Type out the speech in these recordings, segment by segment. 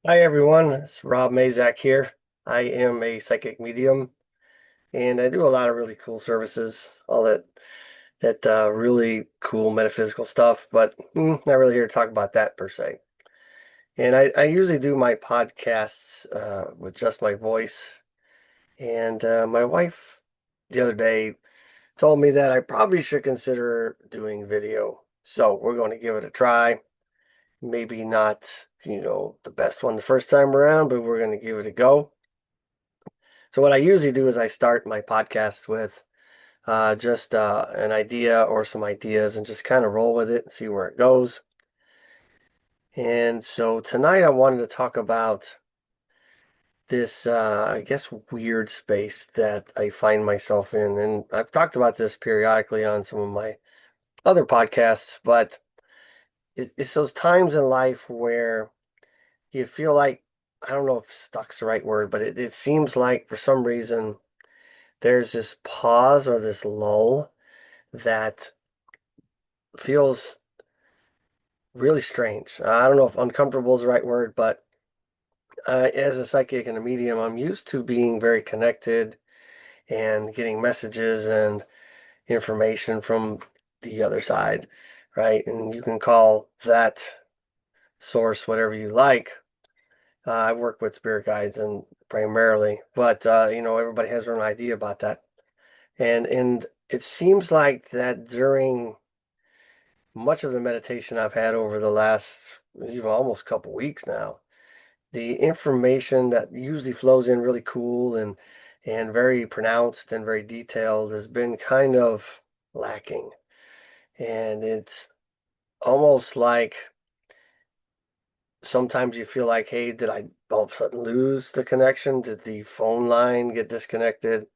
Hi everyone, it's Rob Mazak here. I am a psychic medium and I do a lot of really cool services, all that really cool metaphysical stuff, but not really here to talk about that per se. And I usually do my podcasts with just my voice. And my wife the other day told me that I probably should consider doing video. So we're going to give it a try. Maybe not, the best one the first time around, but we're going to give it a go. So what I usually do is I start my podcast with just an idea or some ideas and just kind of roll with it and see where it goes. And so tonight I wanted to talk about this, I guess, weird space that I find myself in. And I've talked about this periodically on some of my other podcasts, but it's those times in life where you feel like, I don't know if stuck's the right word, but it seems like for some reason there's this pause or this lull that feels really strange. I don't know if uncomfortable is the right word, but as a psychic and a medium, I'm used to being very connected and getting messages and information from the other side, right? And you can call that source whatever you like. I work with spirit guides and primarily, but everybody has their own idea about that. And it seems like that during much of the meditation I've had over the last even almost couple weeks now, the information that usually flows in really cool and very pronounced and very detailed has been kind of lacking. And it's almost like sometimes you feel like, hey, did I all of a sudden lose the connection? Did the phone line get disconnected?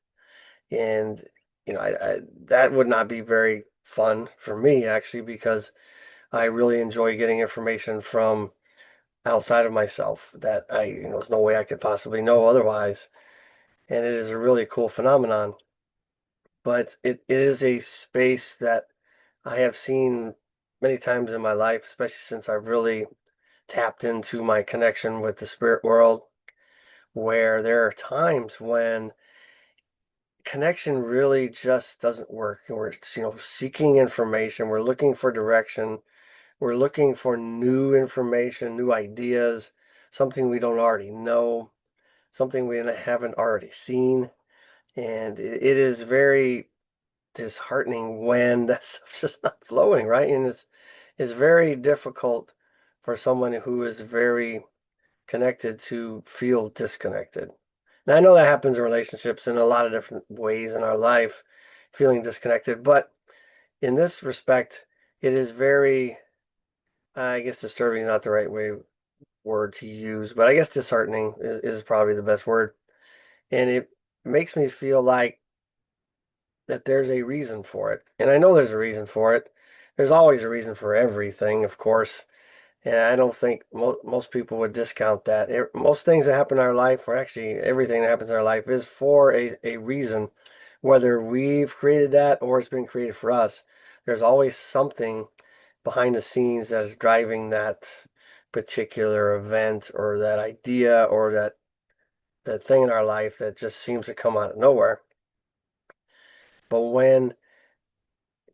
And I that would not be very fun for me actually because I really enjoy getting information from outside of myself that there's no way I could possibly know otherwise. And it is a really cool phenomenon. But it is a space that I have seen many times in my life, especially since I've really tapped into my connection with the spirit world, where there are times when connection really just doesn't work. And we're, seeking information, we're looking for direction, we're looking for new information, new ideas, something we don't already know, something we haven't already seen. And it is very disheartening when that stuff's just not flowing, right? And it's very difficult for someone who is very connected to feel disconnected. Now, I know that happens in relationships in a lot of different ways in our life, feeling disconnected, but in this respect, it is very, I guess disturbing is not the right word to use, but I guess disheartening is probably the best word. And it makes me feel like that there's a reason for it. And I know there's a reason for it. There's always a reason for everything, of course. And I don't think most people would discount that. Most things that happen in our life, or actually everything that happens in our life, is for a reason, whether we've created that or it's been created for us. There's always something behind the scenes that is driving that particular event or that idea or that thing in our life that just seems to come out of nowhere. But when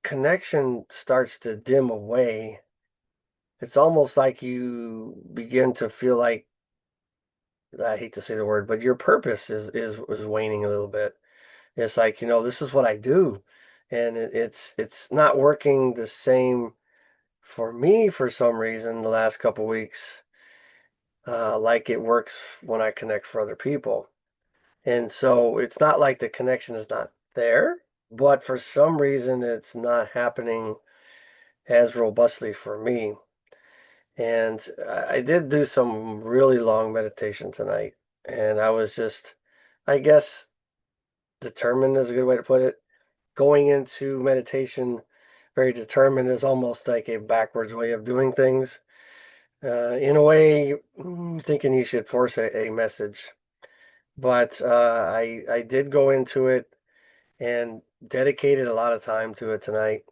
connection starts to dim away, it's almost like you begin to feel like, I hate to say the word, but your purpose is waning a little bit. It's like, this is what I do. And it's not working the same for me for some reason the last couple weeks, like it works when I connect for other people. And so it's not like the connection is not there, but for some reason it's not happening as robustly for me. And I did do some really long meditation tonight. And I was just, I guess, determined is a good way to put it. Going into meditation very determined is almost like a backwards way of doing things. In a way, thinking you should force a message. But I did go into it and dedicated a lot of time to it tonight.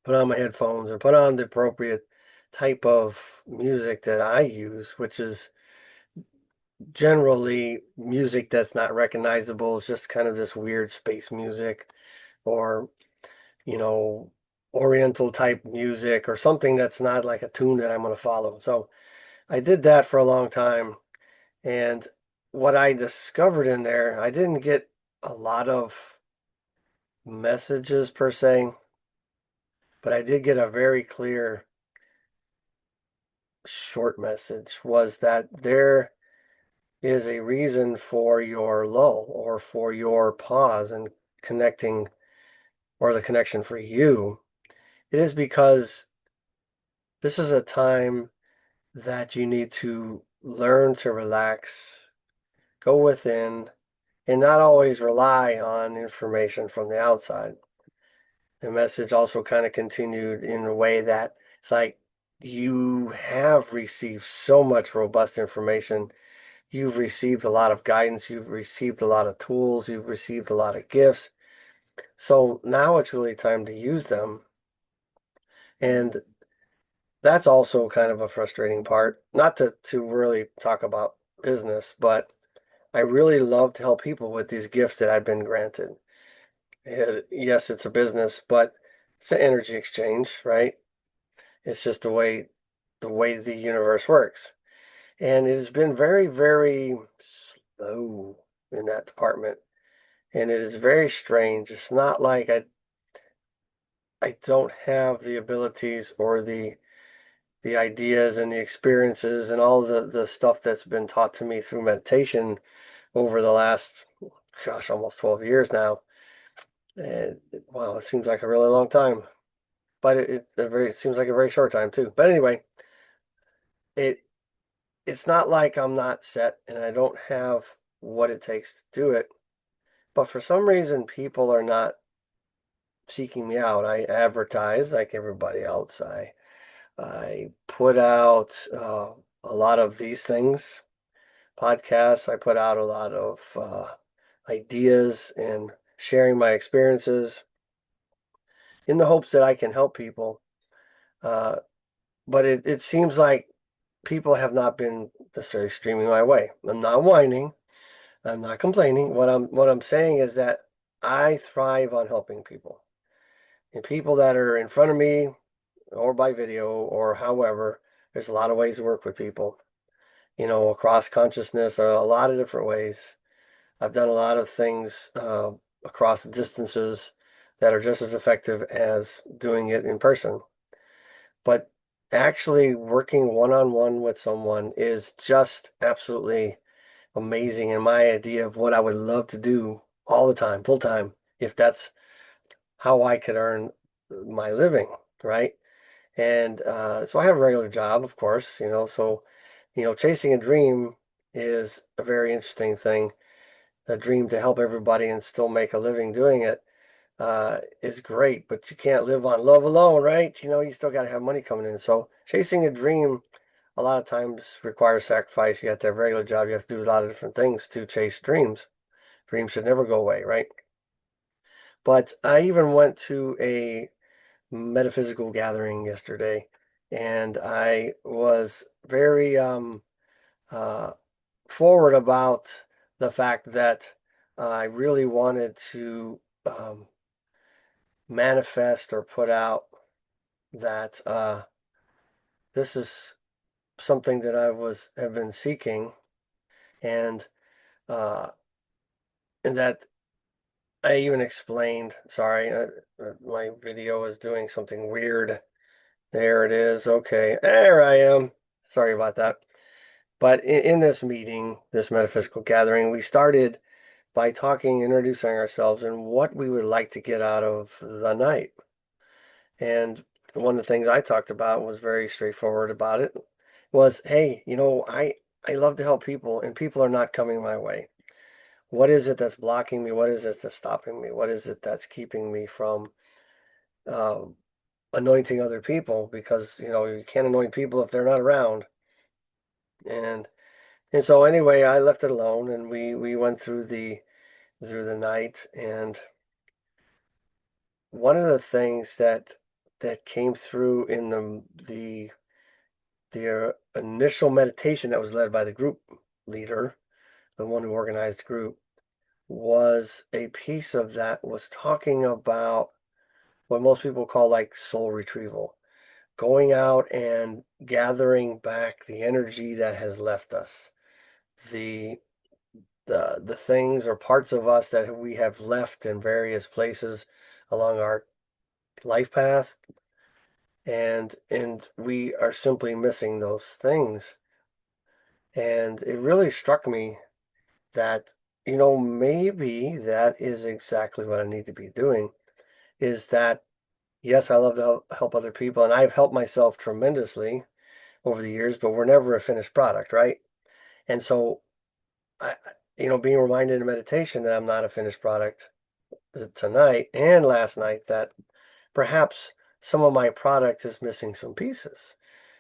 Put on my headphones and put on the appropriate type of music that I use, which is generally music that's not recognizable. It's just kind of this weird space music or, you know, Oriental type music or something that's not like a tune that I'm going to follow. So I did that for a long time. And what I discovered in there, I didn't get a lot of messages per se, but I did get a very clear short message was that there is a reason for your lull or for your pause and connecting or the connection for you. It is because this is a time that you need to learn to relax, go within, and not always rely on information from the outside. The message also kind of continued in a way that it's like you have received so much robust information. You've received a lot of guidance. You've received a lot of tools. You've received a lot of gifts. So now it's really time to use them. And that's also kind of a frustrating part. Not to really talk about business, but I really love to help people with these gifts that I've been granted. Yes, it's a business, but it's an energy exchange, right? It's just the way the universe works. And it has been very, very slow in that department. And it is very strange. It's not like I don't have the abilities or the ideas and the experiences and all the stuff that's been taught to me through meditation over the last, gosh, almost 12 years now. And wow, it seems like a really long time, but it seems like a very short time too. But anyway, it it's not like I'm not set and I don't have what it takes to do it. But for some reason, people are not seeking me out. I advertise like everybody else. I put out a lot of these things, podcasts. I put out a lot of ideas and sharing my experiences in the hopes that I can help people. Uh, but it seems like people have not been necessarily streaming my way. I'm not whining. I'm not complaining. What I'm saying is that I thrive on helping people. And people that are in front of me or by video or however, there's a lot of ways to work with people. Across consciousness, there are a lot of different ways. I've done a lot of things across distances that are just as effective as doing it in person. But actually working one-on-one with someone is just absolutely amazing and my idea of what I would love to do all the time, full time, if that's how I could earn my living, right? And so I have a regular job, of course, so, chasing a dream is a very interesting thing. A dream to help everybody and still make a living doing it is great, but you can't live on love alone, right? You still got to have money coming in. So chasing a dream a lot of times requires sacrifice. You have to have a regular job. You have to do a lot of different things to chase dreams. Dreams should never go away, right? But I even went to a metaphysical gathering yesterday, and I was very uh, forward about the fact that I really wanted to manifest or put out that this is something that have been seeking, and uh, and that I even explained. Sorry, my video is doing something weird. There it is. Okay, there I am. Sorry about that. But in this meeting, this metaphysical gathering, we started by talking, introducing ourselves, and what we would like to get out of the night. And one of the things I talked about was very straightforward about it was, hey, I love to help people, and people are not coming my way. What is it that's blocking me? What is it that's stopping me? What is it that's keeping me from uh, anointing other people? Because you can't anoint people if they're not around. And And so anyway, I left it alone and we went through the night, and one of the things that came through in the initial meditation that was led by the group leader, the one who organized the group, was a piece of that was talking about what most people call like soul retrieval, going out and gathering back the energy that has left us, the the things or parts of us that we have left in various places along our life path, and we are simply missing those things. And it really struck me that, maybe that is exactly what I need to be doing, is that yes, I love to help other people, and I've helped myself tremendously over the years, but we're never a finished product, right? And so being reminded in meditation that I'm not a finished product tonight and last night, that perhaps some of my product is missing some pieces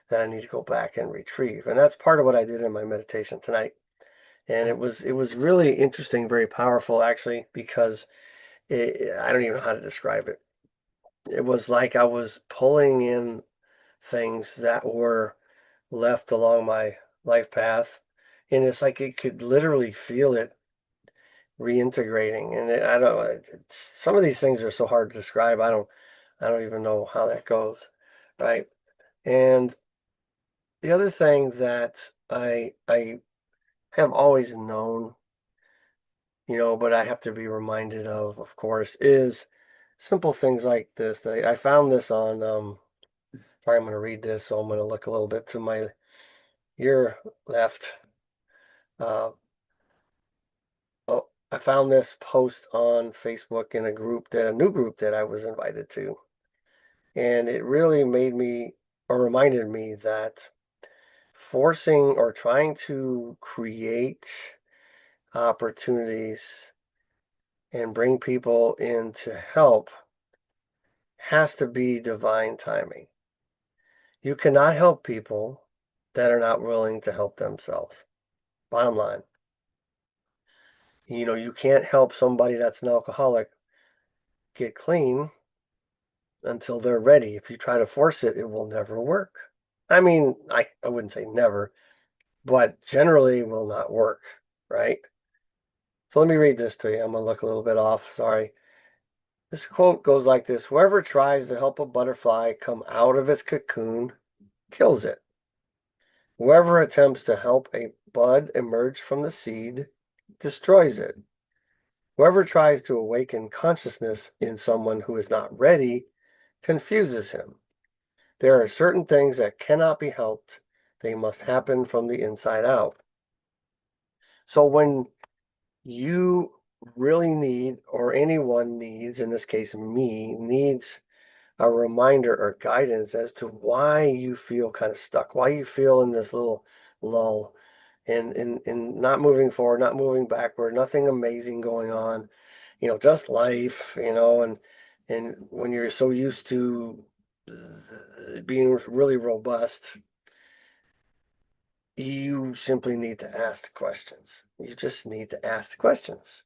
that I need to go back and retrieve. And that's part of what I did in my meditation tonight. And it was really interesting, very powerful actually, because I don't even know how to describe it. It was like I was pulling in things that were left along my life path, and it's like it could literally feel it reintegrating. And I don't, some of these things are so hard to describe. I don't even know how that goes, right? And the other thing that I have always known, but I have to be reminded of course, is simple things like this. I found this on, sorry, I'm going to read this, so I'm going to look a little bit to your left. Oh, I found this post on Facebook in a new group that I was invited to. And it really made me, or reminded me, that forcing or trying to create opportunities and bring people in to help has to be divine timing. You cannot help people that are not willing to help themselves. Bottom line. You can't help somebody that's an alcoholic get clean until they're ready. If you try to force it, it will never work. I mean, I wouldn't say never, but generally will not work, right? So let me read this to you. I'm going to look a little bit off. Sorry. This quote goes like this: whoever tries to help a butterfly come out of its cocoon kills it. Whoever attempts to help a bud emerge from the seed destroys it. Whoever tries to awaken consciousness in someone who is not ready confuses him. There are certain things that cannot be helped. They must happen from the inside out. So when you really need, or anyone needs, in this case me, needs a reminder or guidance as to why you feel kind of stuck, why you feel in this little lull, and not moving forward, not moving backward, nothing amazing going on, just life, and when you're so used to being really robust, you simply need to ask questions. You just need to ask questions,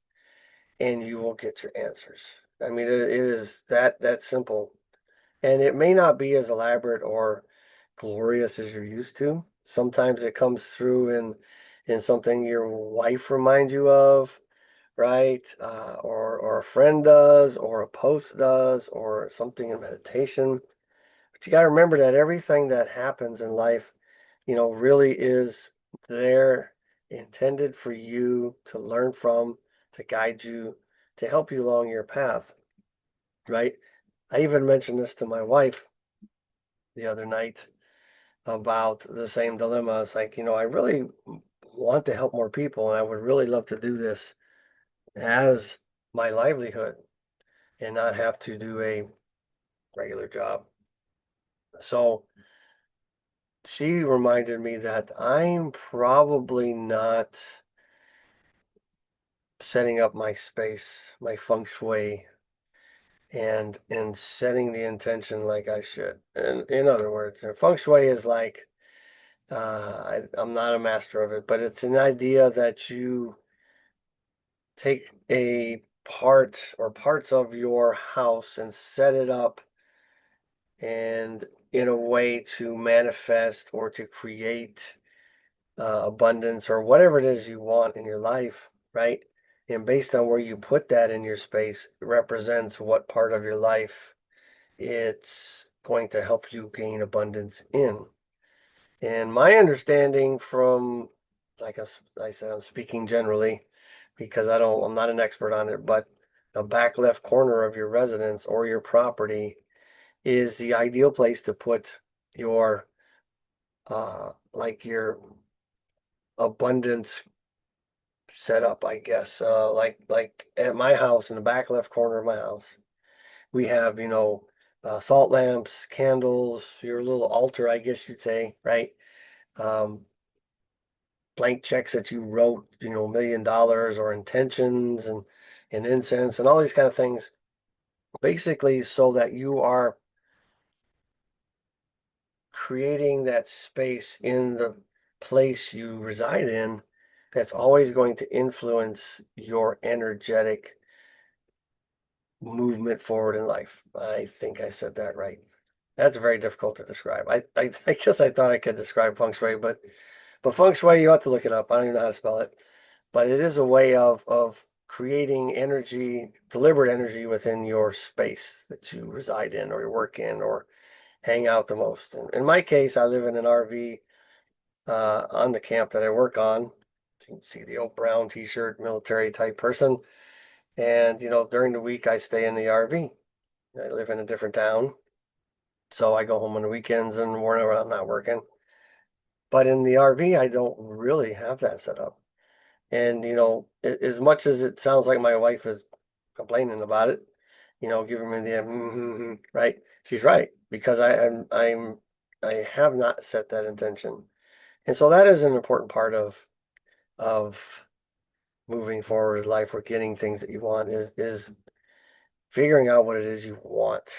and you will get your answers. I mean, it is that simple. And it may not be as elaborate or glorious as you're used to. Sometimes it comes through in something your wife reminds you of, right? Or a friend does, or a post does, or something in meditation. But you got to remember that everything that happens in life, really is there, intended for you to learn from, to guide you, to help you along your path, right? I even mentioned this to my wife the other night about the same dilemma. It's like, I really want to help more people, and I would really love to do this as my livelihood and not have to do a regular job. So she reminded me that I'm probably not setting up my space, my feng shui, and setting the intention like I should. And in other words, feng shui is like, I'm not a master of it, but it's an idea that you take a part or parts of your house and set it up and in a way to manifest or to create abundance or whatever it is you want in your life, right? And based on where you put that in your space, it represents what part of your life it's going to help you gain abundance in. And my understanding from, like I said, I'm speaking generally because I'm not an expert on it, but the back left corner of your residence or your property is the ideal place to put your, like your abundance setup, I guess. Like at my house, in the back left corner of my house, we have, salt lamps, candles, your little altar, I guess you'd say, right? Um, blank checks that you wrote, $1 million or intentions and incense and all these kind of things, basically so that you are creating that space in the place you reside in that's always going to influence your energetic movement forward in life. I think I said that right. That's very difficult to describe. I guess I thought I could describe feng shui, but feng shui, you have to look it up. I don't even know how to spell it. But it is a way of creating energy, deliberate energy within your space that you reside in or you work in or hang out the most. In my case, I live in an RV on the camp that I work on. You can see the old brown t-shirt, military type person. And, during the week, I stay in the RV. I live in a different town. So I go home on the weekends and whenever I'm not working. But in the RV, I don't really have that set up. And, as much as it sounds like my wife is complaining about it, giving me the right? She's right because I have not set that intention. And so that is an important part of moving forward with life or getting things that you want is figuring out what it is you want.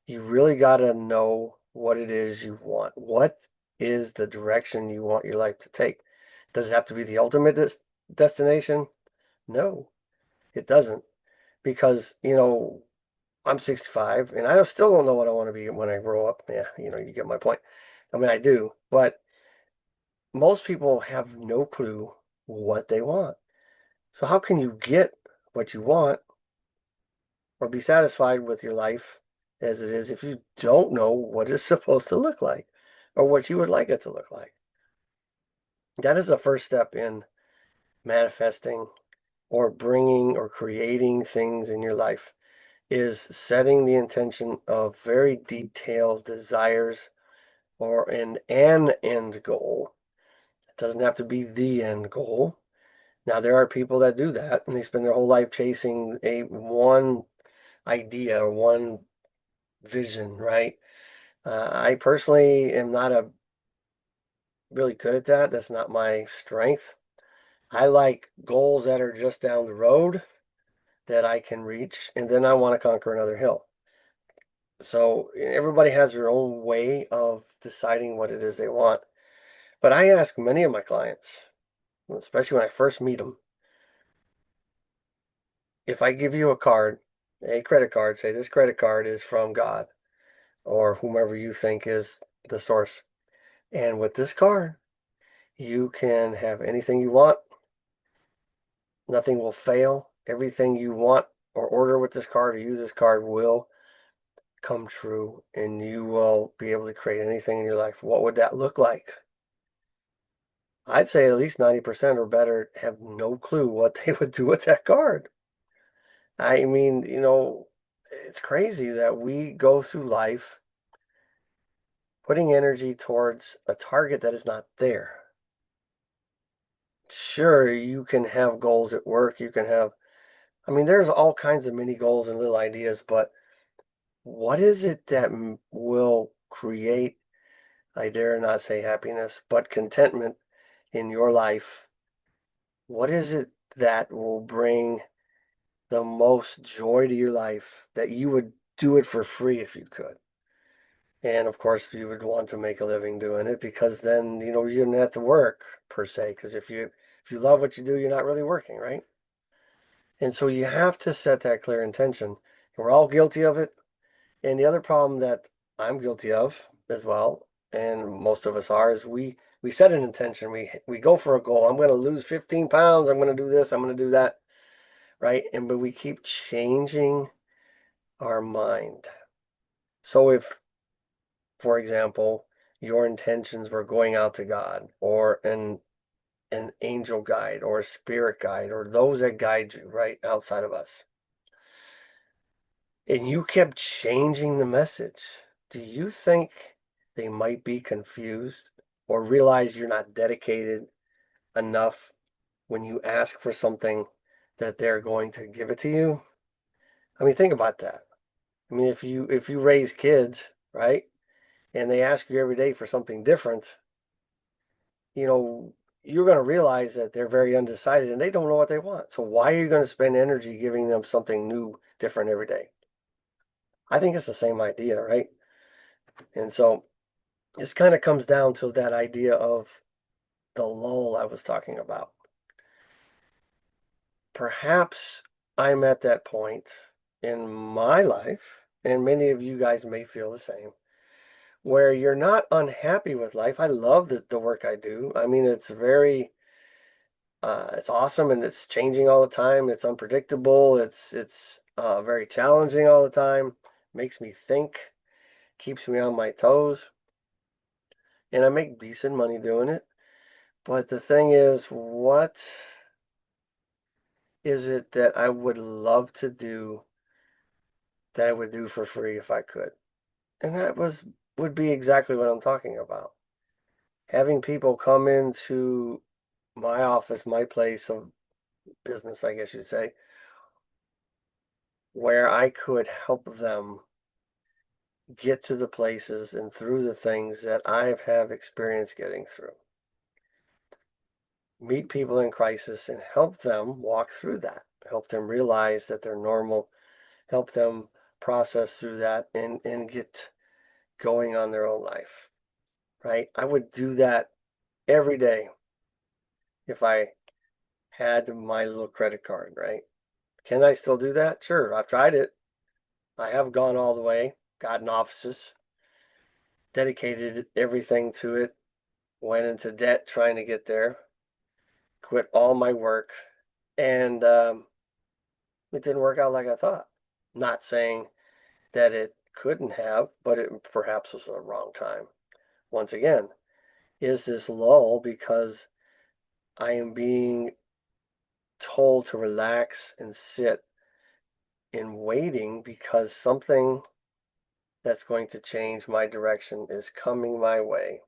You really got to know what it is you want. What is the direction you want your life to take? Does it have to be the ultimate destination? No, it doesn't. Because, I'm 65 and I still don't know what I want to be when I grow up. Yeah, you get my point. I mean, I do, but most people have no clue what they want. So how can you get what you want or be satisfied with your life as it is if you don't know what it's supposed to look like or what you would like it to look like? That is the first step in manifesting or bringing or creating things in your life is setting the intention of very detailed desires or an end goal. It doesn't have to be the end goal. Now there are people that do that and they spend their whole life chasing a one idea or one vision, right? I personally am not a really good at that. That's not my strength. I like goals that are just down the road that I can reach, and then I want to conquer another hill. So everybody has their own way of deciding what it is they want. But I ask many of my clients, especially when I first meet them, if I give you a card, a credit card, say this credit card is from God or whomever you think is the source. And with this card, you can have anything you want. Nothing will fail. Everything you want or order with this card or use this card will come true and you will be able to create anything in your life. What would that look like? I'd say at least 90% or better have no clue what they would do with that card. I mean, it's crazy that we go through life putting energy towards a target that is not there. Sure, you can have goals at work. I mean, there's all kinds of mini goals and little ideas, but what is it that will create, I dare not say happiness, but contentment in your life? What is it that will bring the most joy to your life that you would do it for free if you could? And of course, you would want to make a living doing it because then, you didn't have to work per se. Because if you love what you do, you're not really working, right? And so you have to set that clear intention. We're all guilty of it. And the other problem that I'm guilty of as well, and most of us are, is we we set an intention. We go for a goal. I'm going to lose 15 pounds. I'm going to do this. I'm going to do that. Right? But we keep changing our mind. So if, for example, your intentions were going out to God or an angel guide or a spirit guide or those that guide you, right, outside of us, and you kept changing the message, do you think they might be confused or realize you're not dedicated enough when you ask for something that they're going to give it to you? I mean, think about that. I mean, if you raise kids, right, and they ask you every day for something different, you know, you're going to realize that they're very undecided and they don't know what they want. So why are you going to spend energy giving them something new, different every day? I think it's the same idea, right? And so this kind of comes down to that idea of the lull I was talking about. Perhaps I'm at that point in my life, and many of you guys may feel the same, where you're not unhappy with life. I love the work I do. I mean, it's awesome and it's changing all the time. It's unpredictable. It's very challenging all the time. Makes me think, keeps me on my toes, and I make decent money doing it. But the thing is, what is it that I would love to do that I would do for free if I could? And that would be exactly what I'm talking about. Having people come into my office, my place of business, I guess you'd say, where I could help them get to the places and through the things that I have experience getting through. Meet people in crisis and help them walk through that. Help them realize that they're normal. Help them process through that and get going on their own life. Right? I would do that every day if I had my little credit card, right? Can I still do that? Sure, I've tried it. I have gone all the way, gotten offices, dedicated everything to it, went into debt trying to get there, quit all my work, and it didn't work out like I thought. Not saying that it couldn't have, but it perhaps was the wrong time. Once again, is this lull because I am being told to relax and sit in waiting because something that's going to change my direction is coming my way,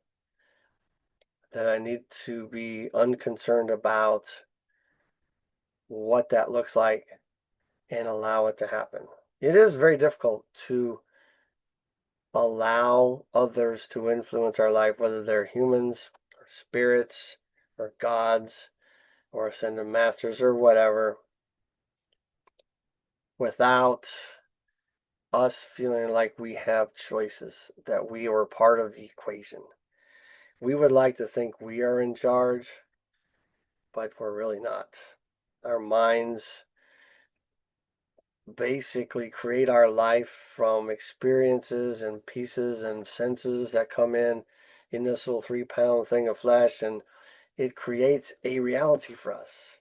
that I need to be unconcerned about what that looks like and allow it to happen. It is very difficult to allow others to influence our life, whether they're humans or spirits or gods or ascended masters or whatever, without us feeling like we have choices, that we are part of the equation. We would like to think we are in charge, but we're really not. Our minds basically create our life from experiences and pieces and senses that come in this little 3 pound thing of flesh, and it creates a reality for us,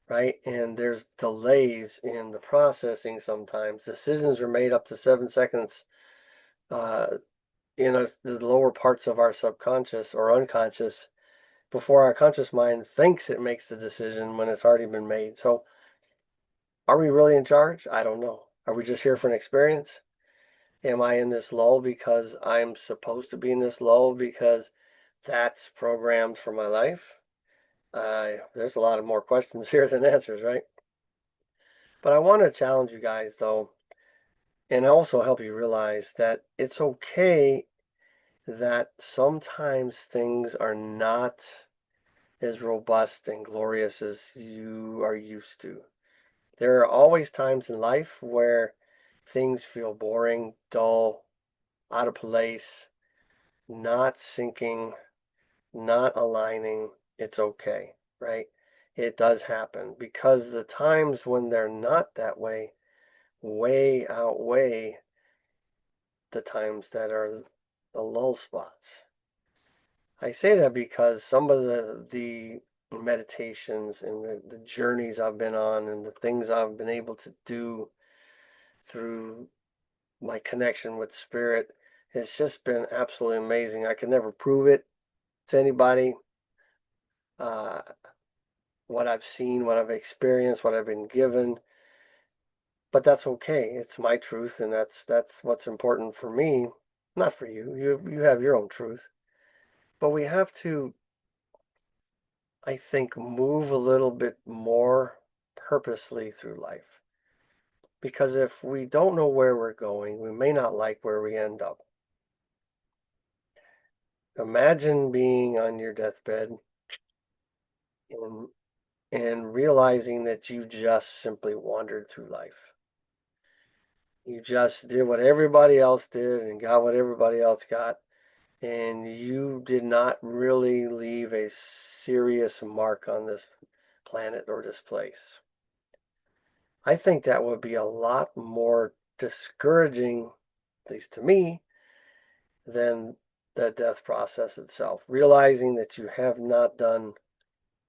right? And there's delays in the processing sometimes. Decisions are made up to 7 seconds uh, the lower parts of our subconscious or unconscious before our conscious mind thinks it makes the decision when it's already been made. So are we really in charge? I don't know. Are we just here for an experience? Am I in this lull because I'm supposed to be in this lull because that's programmed for my life? There's a lot of more questions here than answers, right? But I want to challenge you guys, though, and also help you realize that it's okay that sometimes things are not as robust and glorious as you are used to. There are always times in life where things feel boring, dull, out of place, not syncing, not aligning. It's okay, right? It does happen because the times when they're not that way outweigh the times that are the lull spots. I say that because some of the meditations and the journeys I've been on and the things I've been able to do through my connection with spirit, it's just been absolutely amazing. I could never prove it to anybody. Uh, what I've seen, what I've experienced, what I've been given, but that's okay. It's my truth, and that's what's important for me, not for you. You have your own truth, but we have to, I think, move a little bit more purposely through life. Because if we don't know where we're going, we may not like where we end up. Imagine being on your deathbed and, and realizing that you just simply wandered through life. You just did what everybody else did and got what everybody else got, and you did not really leave a serious mark on this planet or this place. I think that would be a lot more discouraging, at least to me, than the death process itself. Realizing that you have not done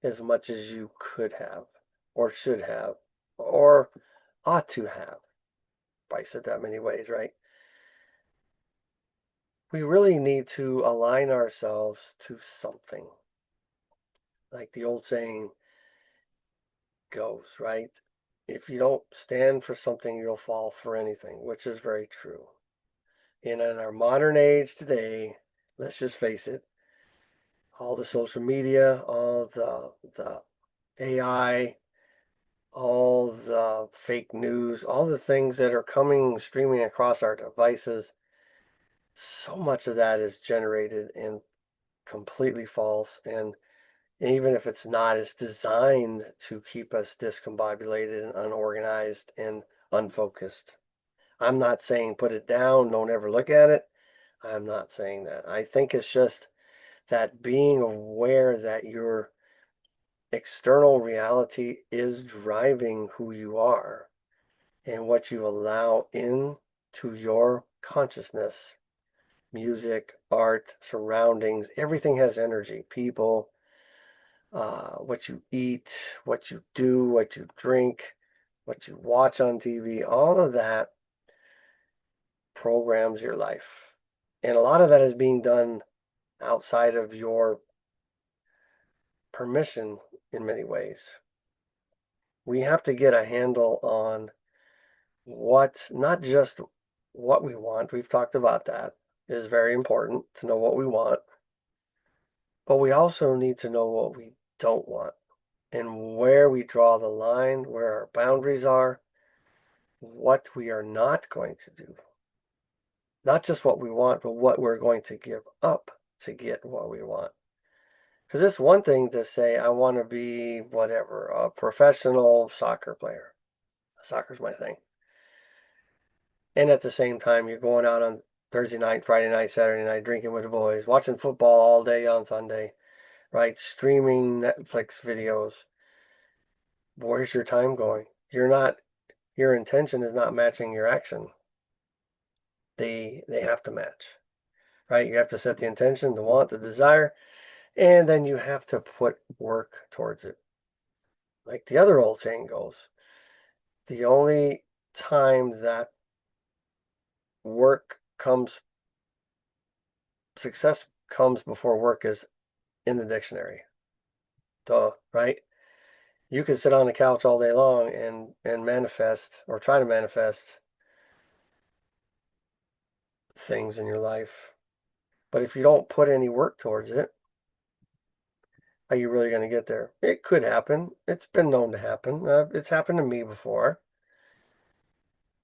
as much as you could have, or should have, or ought to have. I said that many ways, right? We really need to align ourselves to something. Like the old saying goes, right? If you don't stand for something, you'll fall for anything, which is very true. And in our modern age today, let's just face it, all the social media, all the AI, all the fake news, all the things that are coming streaming across our devices, so much of that is generated and completely false. And even if it's not, it's designed to keep us discombobulated and unorganized and unfocused. I'm not saying put it down, don't ever look at it. I'm not saying that. I think it's just that being aware that your external reality is driving who you are and what you allow into your consciousness. Music, art, surroundings, everything has energy. People, what you eat, what you do, what you drink, what you watch on TV, all of that programs your life. And a lot of that is being done outside of your permission in many ways. We have to get a handle on not just what we want. We've talked about that. It is very important to know what we want, but we also need to know what we don't want and where we draw the line, where our boundaries are, what we are not going to do. Not just what we want, but what we're going to give up to get what we want. Because it's one thing to say, I want to be whatever, a professional soccer player. Soccer's my thing. And at the same time, you're going out on Thursday night, Friday night, Saturday night, drinking with the boys, watching football all day on Sunday, right? Streaming Netflix videos. Where's your time going? Your intention is not matching your action. They have to match, right? You have to set the intention, the want, the desire, and then you have to put work towards it. Like the other old saying goes, the only time that success comes before work is in the dictionary. Duh, right? You can sit on the couch all day long and manifest or try to manifest things in your life. But if you don't put any work towards it, are you really going to get there? It could happen. It's been known to happen. It's happened to me before.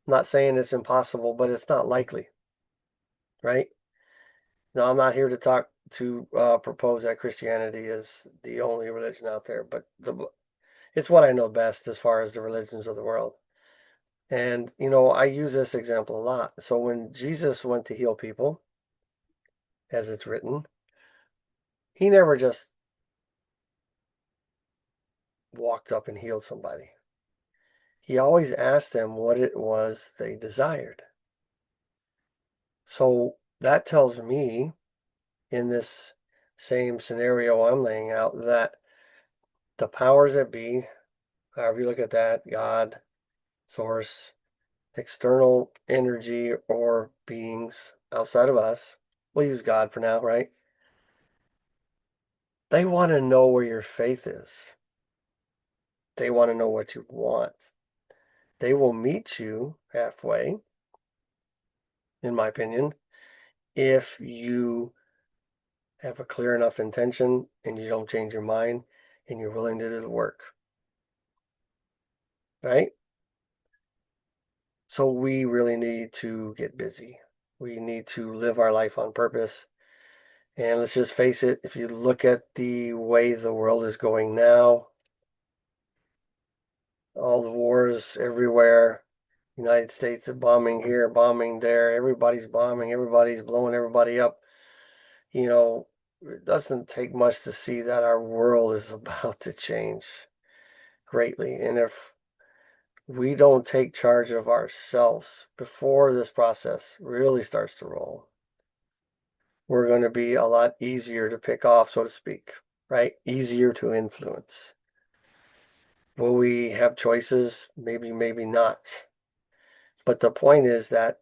I'm not saying it's impossible, but it's not likely, right? Now, I'm not here to propose that Christianity is the only religion out there, but it's what I know best as far as the religions of the world. And, I use this example a lot. So when Jesus went to heal people, as it's written, he never just walked up and healed somebody. He always asked them what it was they desired. So that tells me in this same scenario I'm laying out, that the powers that be, however you look at that, God, source, external energy, or beings outside of us, we'll use God for now, right? They want to know where your faith is. They want to know what you want. They will meet you halfway, in my opinion, if you have a clear enough intention and you don't change your mind and you're willing to do the work, right? So we really need to get busy. We need to live our life on purpose. And let's just face it, if you look at the way the world is going now, all the wars everywhere, United States is bombing here, bombing there, everybody's bombing, everybody's blowing everybody up. It doesn't take much to see that our world is about to change greatly. And if we don't take charge of ourselves before this process really starts to roll, we're going to be a lot easier to pick off, so to speak, right? Easier to influence. Will we have choices? Maybe, maybe not. But the point is that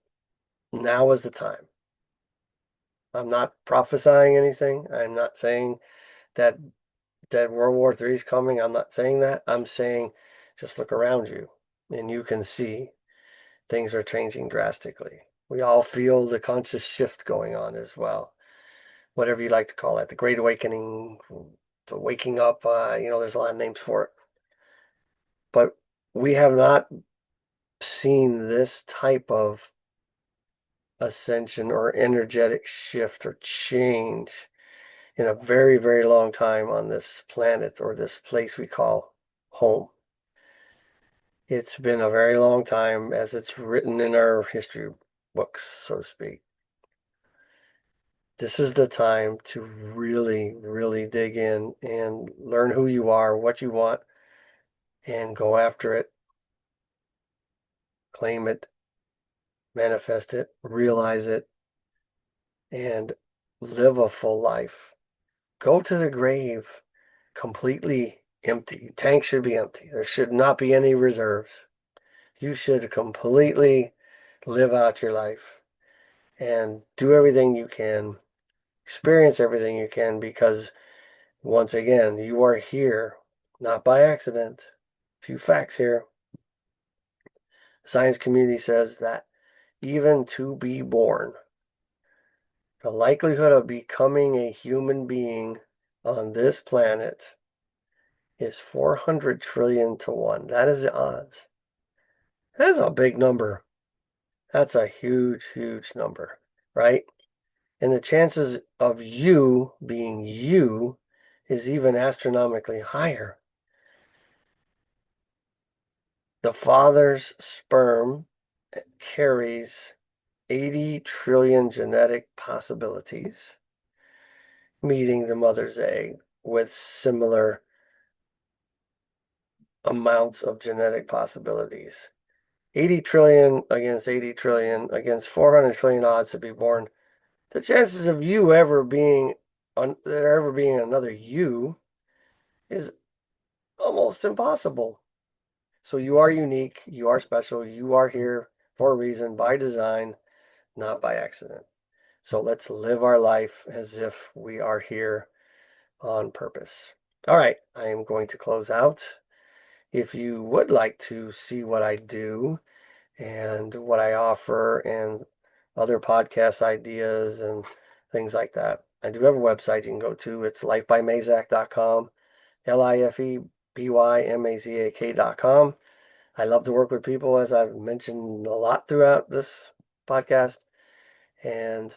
now is the time. I'm not prophesying anything. I'm not saying that World War III is coming. I'm not saying that. I'm saying just look around you and you can see things are changing drastically. We all feel the conscious shift going on as well. Whatever you like to call it, the Great Awakening, the waking up, there's a lot of names for it. But we have not seen this type of ascension or energetic shift or change in a very, very long time on this planet or this place we call home. It's been a very long time as it's written in our history books, so to speak. This is the time to really, really dig in and learn who you are, what you want, and go after it, claim it, manifest it, realize it, and live a full life. Go to the grave completely empty. Tank should be empty. There should not be any reserves. You should completely live out your life and do everything you can, experience everything you can, because once again, you are here not by accident. A few facts here. The science community says that even to be born, the likelihood of becoming a human being on this planet is 400 trillion to 1. That is the odds. That's a big number. That's a huge, huge number, right? And the chances of you being you is even astronomically higher. The father's sperm carries 80 trillion genetic possibilities, meeting the mother's egg with similar amounts of genetic possibilities. 80 trillion against 80 trillion against 400 trillion odds to be born. The chances of you ever being there ever being another you is almost impossible. So you are unique, you are special, you are here for a reason, by design, not by accident. So let's live our life as if we are here on purpose. All right, I am going to close out. If you would like to see what I do and what I offer and other podcast ideas and things like that, I do have a website you can go to. It's lifebymazak.com, lifebymazak.com. I love to work with people, as I've mentioned a lot throughout this podcast. And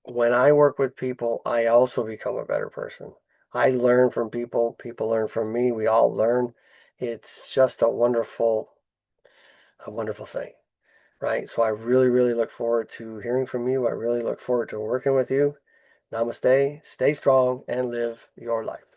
when I work with people, I also become a better person. I learn from people, people learn from me, we all learn. It's just a wonderful thing, right? So I really, really look forward to hearing from you. I really look forward to working with you. Namaste, stay strong, and live your life.